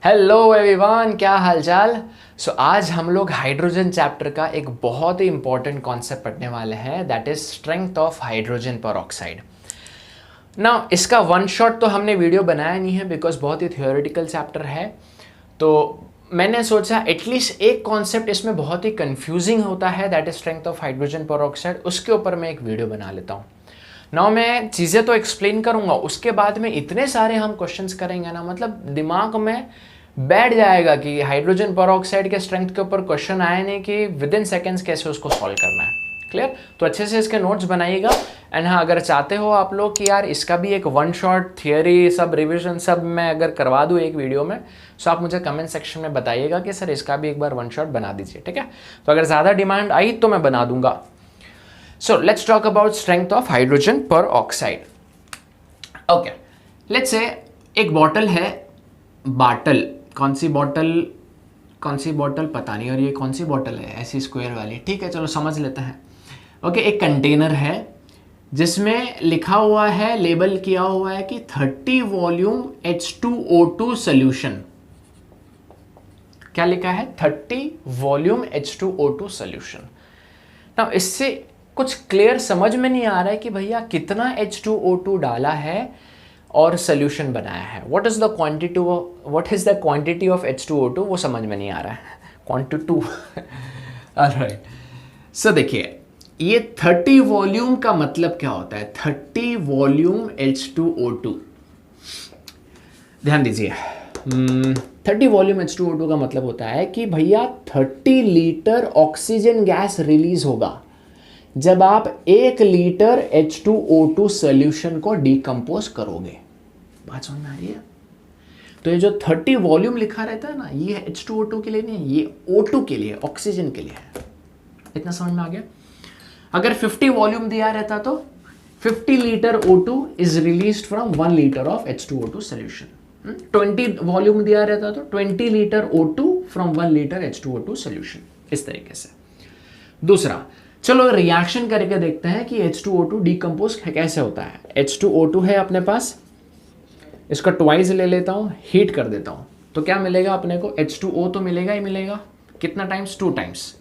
Hello everyone, क्या हालचाल। आज हम लोग हाइड्रोजन चैप्टर का एक बहुत ही इंपॉर्टेंट कॉन्सेप्ट पढ़ने वाले हैं, that is strength of hydrogen peroxide. ना इसका वन शॉट तो हमने वीडियो बनाया नहीं है बिकॉज बहुत ही थियोरेटिकल चैप्टर है। तो मैंने सोचा एटलीस्ट एक कॉन्सेप्ट इसमें बहुत ही कंफ्यूजिंग होता है, that is strength of hydrogen peroxide, उसके ऊपर मैं एक वीडियो बना लेता हूँ। ना मैं चीज़ें तो एक्सप्लेन करूंगा, उसके बाद में इतने सारे हम क्वेश्चंस करेंगे ना, मतलब दिमाग में बैठ जाएगा कि हाइड्रोजन पेरोक्साइड के स्ट्रेंथ के ऊपर क्वेश्चन आए नहीं कि विद इन सेकेंड्स कैसे उसको सॉल्व करना है। क्लियर? तो अच्छे से इसके नोट्स बनाइएगा। एंड हाँ, अगर चाहते हो आप लोग कि यार इसका भी एक वन शॉट थियरी सब रिविजन सब मैं अगर करवा दूँ एक वीडियो में, तो आप मुझे कमेंट सेक्शन में बताइएगा कि सर इसका भी एक बार वन शॉट बना दीजिए, ठीक है। तो अगर ज़्यादा डिमांड आई तो मैं बना दूंगा। So let's talk about strength of hydrogen peroxide. Okay, let's say एक बॉटल है, बाटल, कौन सी बॉटल पता नहीं, और ये कौन सी बॉटल है ऐसी स्क्वायर वाली, ठीक है चलो समझ लेते हैं। ओके, एक कंटेनर है जिसमें लिखा हुआ है, लेबल किया हुआ है कि 30 वॉल्यूम H2O2 सोल्यूशन। क्या लिखा है? 30 वॉल्यूम H2O2 सोल्यूशन। ना इससे कुछ क्लियर समझ में नहीं आ रहा है कि भैया कितना H2O2 डाला है और सोल्यूशन बनाया है। What is the quantity of H2O2, वो समझ में नहीं आ रहा है। Quantity alright. सो देखिए, ये 30 वॉल्यूम का मतलब क्या होता है? 30 वॉल्यूम H2O2, ध्यान दीजिए। 30 वॉल्यूम H2O2 का मतलब होता है कि भैया 30 लीटर ऑक्सीजन गैस रिलीज होगा जब आप 1 लीटर H2O2 सोल्यूशन को डिकम्पोज करोगे। बात समझ में आ रही है? तो ये जो 30 वॉल्यूम लिखा रहता है ना, ये H2O2 के लिए नहीं है, ये O2 के लिए, ऑक्सीजन के लिए है। इतना समझ में आ गया? अगर 50 वॉल्यूम दिया रहता तो 50 litre O2 is released from 1 litre of H2O2 solution. 20 volume दिया रहता तो 20 litre O2 from 1 litre H2O2 solution. इस तरीके से। दूसरा, चलो रिएक्शन करके देखते हैं कि H2O2 डिकम्पोज कैसे होता है। H2O2 है अपने पास, इसका ट्वाइस ले लेता हूं, हीट कर देता हूं, तो क्या मिलेगा अपने को? H2O तो मिलेगा ही मिलेगा। कितना टाइम्स? 2 टाइम्स।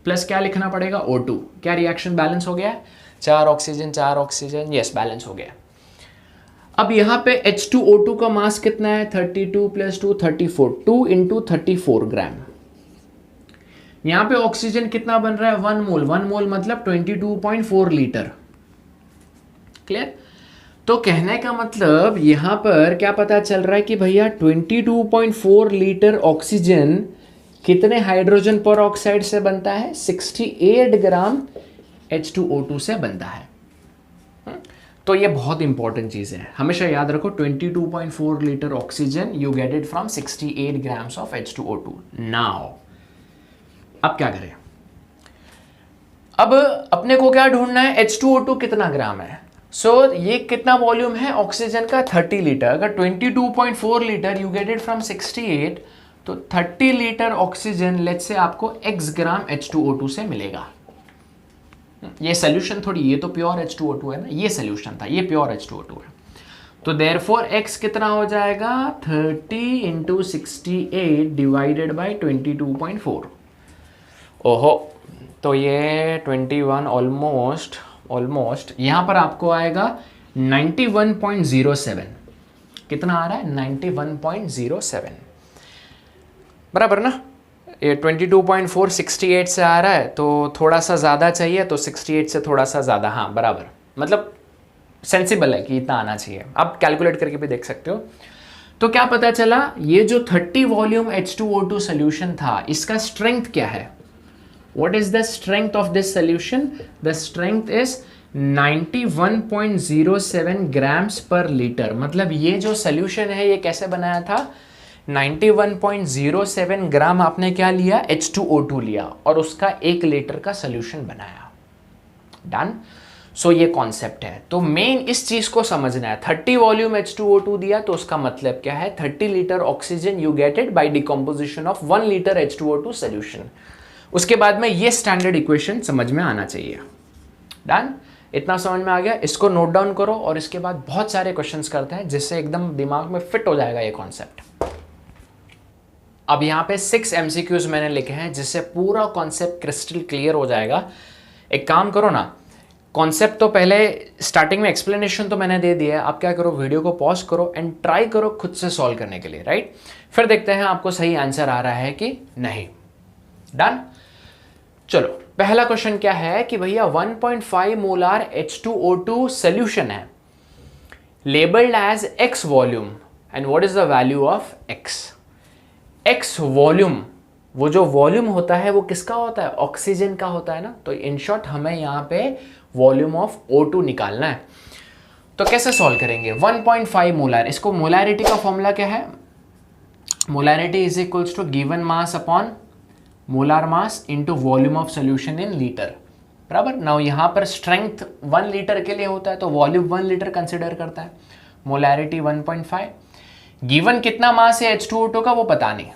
प्लस क्या लिखना पड़ेगा? O2। क्या रिएक्शन बैलेंस हो गया? 4 ऑक्सीजन, यस बैलेंस हो गया। अब यहां पे H2O2 का मास कितना है? 32 + 2 34, 2 × 34 ग्राम। यहां पे ऑक्सीजन कितना बन रहा है? 1 मोल। 1 मोल मतलब 22.4 लीटर। क्लियर? तो कहने का मतलब यहां पर क्या पता चल रहा है कि भैया 22.4 लीटर ऑक्सीजन कितने हाइड्रोजन पेरोक्साइड से बनता है? 68 ग्राम H2O2 से बनता है। तो ये बहुत इंपॉर्टेंट चीज है, हमेशा याद रखो। 22.4 litre oxygen you get it from 68 grams of H2O2। Now अब क्या करें? अब अपने को क्या ढूंढना है? H2O2 कितना ग्राम है। ये कितना वॉल्यूम है ऑक्सीजन का? 30 लीटर। अगर 22.4 litre you get it from 68, तो 30 लीटर ऑक्सीजन लेट्स से आपको x ग्राम H2O2 से मिलेगा। ये सोल्यूशन थोड़ी, ये तो प्योर H2O2 है ना, ये सोल्यूशन था, ये प्योर H2O2 है। तो देयरफॉर x कितना हो जाएगा? 30 × 68 डिवाइडेड बाई 22.4। ओहो, तो ये 21 ऑलमोस्ट यहां पर आपको आएगा 91.07। कितना आ रहा है? 91.07 बराबर ना। ये 22.4 68 से आ रहा है, तो थोड़ा सा ज़्यादा चाहिए, तो 68 से थोड़ा सा ज़्यादा, हाँ बराबर, मतलब सेंसिबल है कि इतना आना चाहिए। आप कैलकुलेट करके भी देख सकते हो। तो क्या पता चला? ये जो 30 वॉल्यूम H2O2 सोल्यूशन था, इसका स्ट्रेंथ क्या है? What is the strength of this solution? The strength is 91.07 grams per liter। मतलब ये जो solution है ये कैसे बनाया था? 91.07 ग्राम आपने क्या लिया? H2O2 लिया और उसका 1 लीटर का solution बनाया। डन। सो ये कॉन्सेप्ट है। तो मेन इस चीज को समझना है। 30 वॉल्यूम H2O2 दिया तो उसका मतलब क्या है? 30 litre oxygen you get it by decomposition of 1 litre H2O2 solution. उसके बाद में ये स्टैंडर्ड इक्वेशन समझ में आना चाहिए। डन? इतना समझ में आ गया? इसको नोट डाउन करो और इसके बाद बहुत सारे क्वेश्चंस करते हैं जिससे एकदम दिमाग में फिट हो जाएगा ये कॉन्सेप्ट। अब यहाँ पे 6 MCQs मैंने लिखे हैं जिससे पूरा कॉन्सेप्ट क्रिस्टल क्लियर हो जाएगा। एक काम करो ना, कॉन्सेप्ट तो पहले स्टार्टिंग में एक्सप्लेनेशन तो मैंने दे दिया है, आप क्या करो वीडियो को पॉज करो एंड ट्राई करो खुद से सॉल्व करने के लिए, राइट। फिर देखते हैं आपको सही आंसर आ रहा है कि नहीं। डन। चलो पहला क्वेश्चन क्या है कि भैया 1.5 मोलार H2O2 सोल्यूशन है, labelled as X volume and what is the value of X volume. वो जो वॉल्यूम होता है वो किसका होता है, ऑक्सीजन का होता है ना। तो इन शॉर्ट हमें यहाँ पे वॉल्यूम ऑफ O2 निकालना है। तो कैसे सॉल्व करेंगे, 1.5 मोलार, इसको मोलारिटी का फॉर्मूला क्या है, molarity is equals to given mass upon molar mass into volume of solution in litre, बराबर। नाउ यहाँ पर स्ट्रेंथ 1 लीटर के लिए होता है तो वॉल्यूम 1 लीटर कंसिडर करता है, मोलारिटी 1.5। गिवन कितना मास है H2O2 का वो पता नहीं,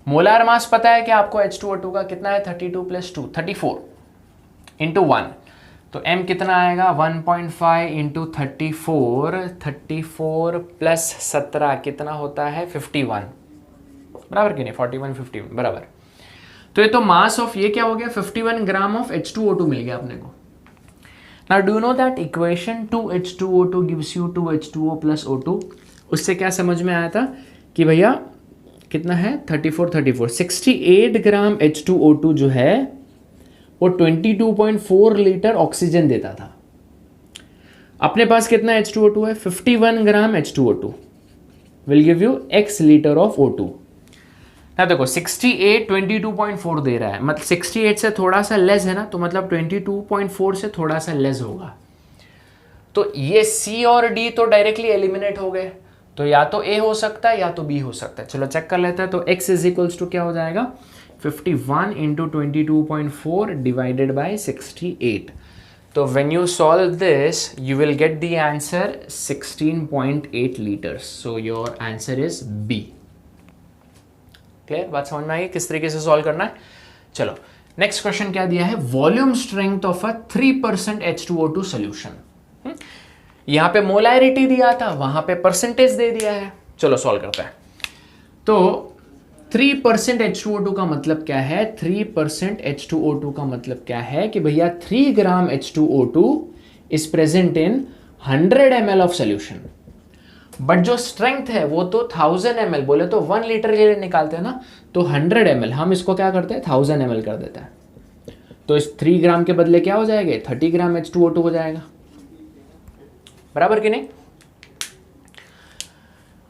मोलार मास पता है कि आपको H2O2 का कितना है, 32 + 2 34 इंटू 1, तो m कितना आएगा 1.5 इंटू 34 प्लस 17 कितना होता है 51, बराबर कि नहीं, 41 51 बराबर। तो ये तो मास ऑफ ये क्या हो गया 51 ग्राम ऑफ H2O2 मिल गया अपने को। Now do you know that equation 2H2O2 gives you 2H2O + O2, उससे क्या समझ में आया था कि भैया कितना है 34 68 ग्राम H2O2 जो है वो 22.4 लीटर ऑक्सीजन देता था। अपने पास कितना H2O2 है 51 ग्राम H2O2 will give you X litre of O2। ना देखो 68 22.4 दे रहा है, मतलब 68 से थोड़ा सा लेस है ना, तो मतलब 22.4 से थोड़ा सा लेस होगा। तो ये C और D तो डायरेक्टली एलिमिनेट हो गए, तो या तो A हो सकता है या तो B हो सकता है। चलो चेक कर लेते हैं। तो X इज इक्वल्स टू क्या हो जाएगा 51 इंटू 22.4 डिवाइडेड बाई 68। तो when you solve this you will get the answer 16.8 litres. So your answer is B। Clear, बात समझ में आई किस तरीके से सॉल्व करना है। चलो नेक्स्ट क्वेश्चन क्या दिया है, volume strength of a 3% H2O2 solution. यहां पे मोलैरिटी दिया था, वहां पे परसेंटेज दे दिया है। चलो सॉल्व करते हैं। तो 3% H2O2 का मतलब क्या है, 3% H2O2 का मतलब क्या है कि भैया 3 ग्राम H2O2 is present in 100 ml of solution, but जो स्ट्रेंथ है वो तो 1000 ml, बोले तो 1 लीटर के लिए निकालते हैं ना, तो 100 ml हम इसको क्या करते हैं 1000 ml कर देते हैं। तो इस 3 ग्राम के बदले क्या हो जाएगा 30 ग्राम H2O2 हो जाएगा, बराबर कि नहीं।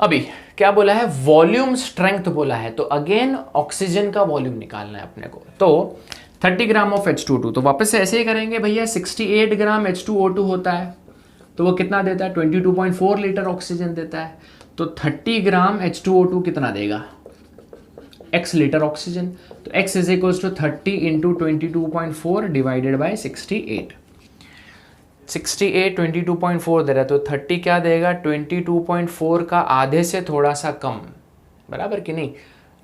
अभी क्या बोला है, वॉल्यूम स्ट्रेंथ बोला है, तो अगेन ऑक्सीजन का वॉल्यूम निकालना है अपने को। तो 30 ग्राम ऑफ H2O2, तो वापस से ऐसे ही करेंगे भैया, 68 ग्राम H2O2 होता है तो वो कितना देता है 22.4 लीटर ऑक्सीजन देता है। तो 30 ग्राम H2O2 कितना देगा X लीटर ऑक्सीजन। तो X is equals to 30 into 22.4 divided by 68। 68 22.4 दे रहा है, तो 30 क्या देगा 22.4 का आधे से थोड़ा सा कम, बराबर कि नहीं।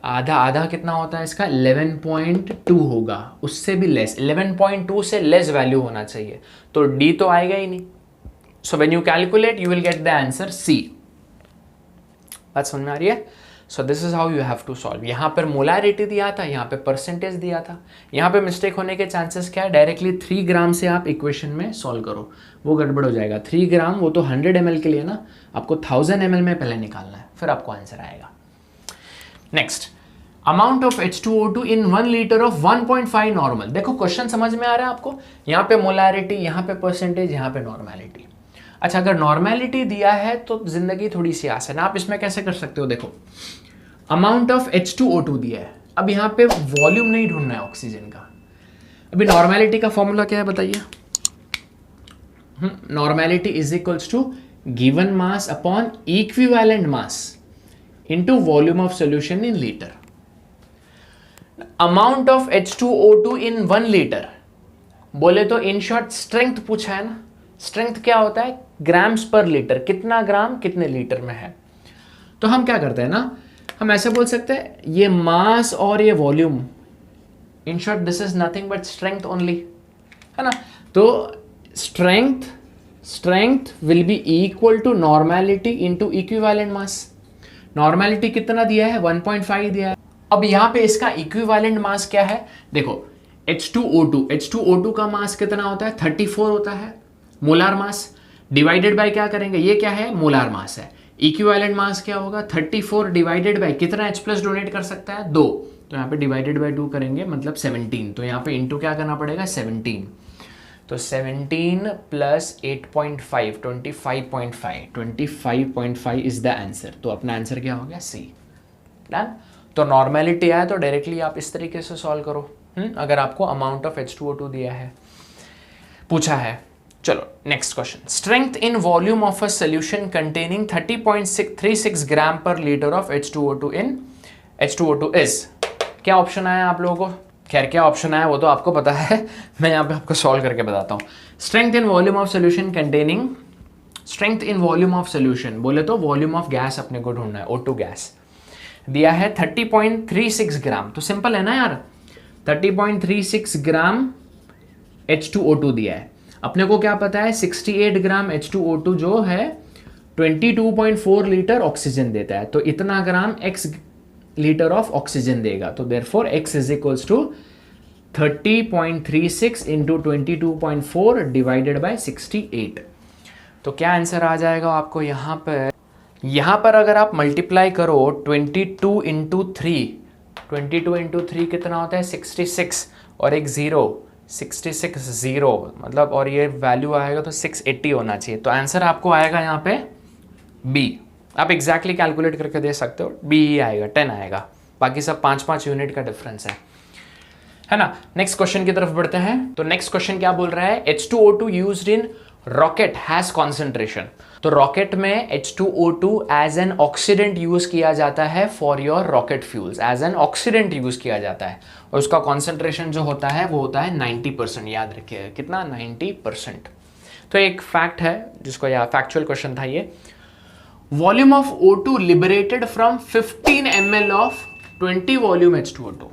आधा आधा कितना होता है इसका 11.2 होगा, उससे भी लेस, 11.2 से लेस वैल्यू होना चाहिए, तो D तो आएगा ही नहीं। So when you calculate you will get the answer C। बात समझ में आ रही है। So this is how you have to solve. यहाँ पर मोलैरिटी दिया था, यहाँ पे परसेंटेज दिया था, यहाँ पे मिस्टेक होने के चांसेस क्या है, डायरेक्टली 3 ग्राम से आप इक्वेशन में सॉल्व करो, वो गड़बड़ हो जाएगा। 3 ग्राम वो तो 100 ml के लिए ना, आपको 1000 ml में पहले निकालना है, फिर आपको आंसर आएगा। Next, amount of H2O2 in 1 litre of 1.5 normal. देखो क्वेश्चन समझ में आ रहा है आपको, यहाँ पे मोलैरिटी, यहाँ पे परसेंटेज, यहाँ पे नॉर्मेलिटी। अच्छा, अगर नॉर्मेलिटी दिया है तो जिंदगी थोड़ी सी आसान है। आप इसमें कैसे कर सकते हो, देखो अमाउंट ऑफ H2O2 दिया है, अब यहाँ पे वॉल्यूम नहीं ढूंढना है ऑक्सीजन का। अभी नॉर्मेलिटी का फॉर्मूला क्या है बताइए, normality is equals to given mass upon equivalent mass into volume of solution in litre. Amount of H2O2 in 1 litre बोले तो इन शॉर्ट स्ट्रेंथ पूछा है ना। स्ट्रेंथ क्या होता है, ग्राम्स पर लीटर, कितना ग्राम कितने लीटर में है। तो हम क्या करते हैं ना, हम ऐसे बोल सकते हैं ये मास और ये volume, in short this is nothing but strength only, है ना। तो strength will be equal to normality into equivalent mass. Normality कितना दिया है, 1.5 दिया है। अब यहाँ पे इसका इक्विवेलेंट मास क्या है, देखो H2O2 का मास कितना होता है, 34 होता है मोलार मास, डिवाइडेड बाय क्या करेंगे, ये क्या है, मोलार मास है। इक्विवेलेंट मास क्या होगा, 34 डिवाइडेड बाय कितना H प्लस डोनेट कर सकता है, 2, तो यहाँ पे डिवाइडेड बाय 2 करेंगे, मतलब 17, तो यहाँ पे इंटू क्या करना पड़ेगा, 17, तो 17 प्लस 8.5 25.5 इज द आंसर। तो अपना आंसर क्या हो गया, सी। डन। तो नॉर्मेलिटी आया तो डायरेक्टली आप इस तरीके से सॉल्व करो। अगर आपको अमाउंट ऑफ H2O2 दिया है, पूछा है। चलो next question, strength in volume of a solution containing 30.36 ग्राम पर लीटर ऑफ H2O2 इज, क्या ऑप्शन आया आप लोगों को, खैर क्या ऑप्शन आया वो तो आपको पता है, मैं यहाँ पे आपको सॉल्व करके बताता हूँ। Strength in volume of solution containing, strength in volume of solution बोले तो वॉल्यूम ऑफ गैस अपने को ढूंढना है, O2 गैस दिया है 30.36 ग्राम, तो सिंपल है ना यार, 30.36 ग्राम H2O2 दिया है। अपने को क्या पता है, 68 ग्राम H2O2 जो है 22.4 लीटर ऑक्सीजन देता है, तो इतना gram x litre of oxygen देगा, तो therefore x is equals to 30.36 into 22.4 divided by 68। तो क्या आंसर आ जाएगा आपको यहाँ पर अगर आप मल्टीप्लाई करो 22 इंटू 3 कितना होता है, 66 और एक 0, 66 0 मतलब, और ये वैल्यू आएगा तो 680 होना चाहिए। तो आंसर आपको आएगा यहाँ पे बी। आप एग्जैक्टली कैलकुलेट करके दे सकते हो, बी ही आएगा, 10 आएगा, बाकी सब 5-5 यूनिट का डिफरेंस है ना। नेक्स्ट क्वेश्चन की तरफ बढ़ते हैं। तो नेक्स्ट क्वेश्चन क्या बोल रहा है, H2O2 used in rocket has concentration. तो रॉकेट में H2O2 as an oxidant use किया जाता है for your rocket fuels, as an oxidant use किया जाता है, और उसका कॉन्सेंट्रेशन जो होता है वो होता है 90%, याद रखिए कितना, 90%। तो एक फैक्ट है जिसको, या फैक्चुअल क्वेश्चन था ये, volume of O2 liberated from 15 ml of 20 volume H2O2।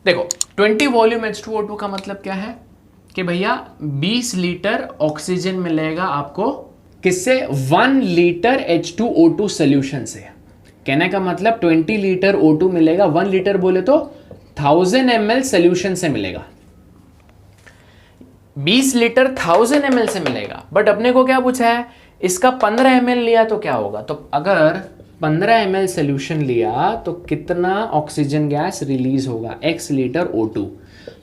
देखो 20 वॉल्यूम H2O2 का मतलब क्या है कि भैया 20 लीटर ऑक्सीजन मिलेगा आपको, किससे, 1 लीटर H2O2 सोल्यूशन से। कहने का मतलब 20 लीटर O2 मिलेगा, 1 लीटर बोले तो 1000 ml सोल्यूशन से मिलेगा, 20 लीटर 1000 ml से मिलेगा। बट अपने को क्या पूछा है, इसका 15 ml लिया तो क्या होगा, तो अगर 15 ml सोल्यूशन लिया तो कितना ऑक्सीजन गैस रिलीज होगा, x लीटर O2,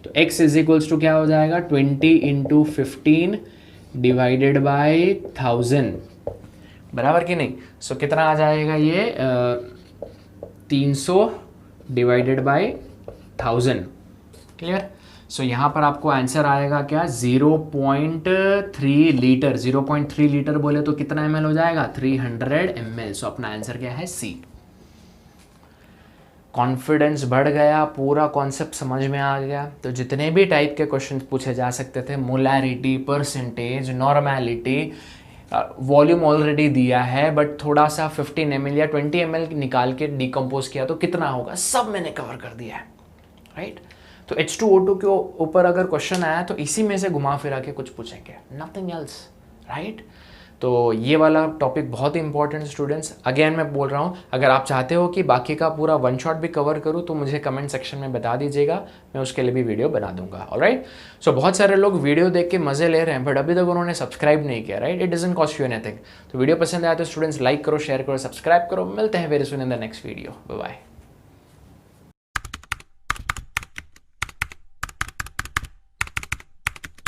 तो x इज इक्वल्स टू क्या हो जाएगा, 20 इंटू 15 डिवाइडेड बाय 1000, बराबर कि नहीं। सो कितना आ जाएगा ये 300 डिवाइडेड बाय 1000, क्लियर। सो यहाँ पर आपको आंसर आएगा क्या, 0.3 लीटर। 0.3 लीटर बोले तो कितना ml हो जाएगा, 300 ml। सो अपना आंसर क्या है, सी। कॉन्फिडेंस बढ़ गया, पूरा कॉन्सेप्ट समझ में आ गया। तो जितने भी टाइप के क्वेश्चन पूछे जा सकते थे, molarity, percentage, normality, volume already दिया है, बट थोड़ा सा 15 ml या 20 ml निकाल के डिकम्पोज किया तो कितना होगा, सब मैंने कवर कर दिया है, राइट। तो H2O2 के ऊपर अगर क्वेश्चन आया तो इसी में से घुमा फिरा के कुछ पूछेंगे, नथिंग एल्स, राइट। तो ये वाला टॉपिक बहुत ही इंपॉर्टेंट स्टूडेंट्स। अगेन मैं बोल रहा हूँ, अगर आप चाहते हो कि बाकी का पूरा वन शॉट भी कवर करूँ तो मुझे कमेंट सेक्शन में बता दीजिएगा, मैं उसके लिए भी वीडियो बना दूंगा, ऑलराइट। सो बहुत सारे लोग वीडियो देख के मजे ले रहे हैं, बट अभी तक उन्होंने सब्सक्राइब नहीं किया, right. It doesn't cost you anything. तो वीडियो पसंद आया तो स्टूडेंट्स लाइक करो, शेयर करो, सब्सक्राइब करो। मिलते हैं very soon in the next video. Bye bye.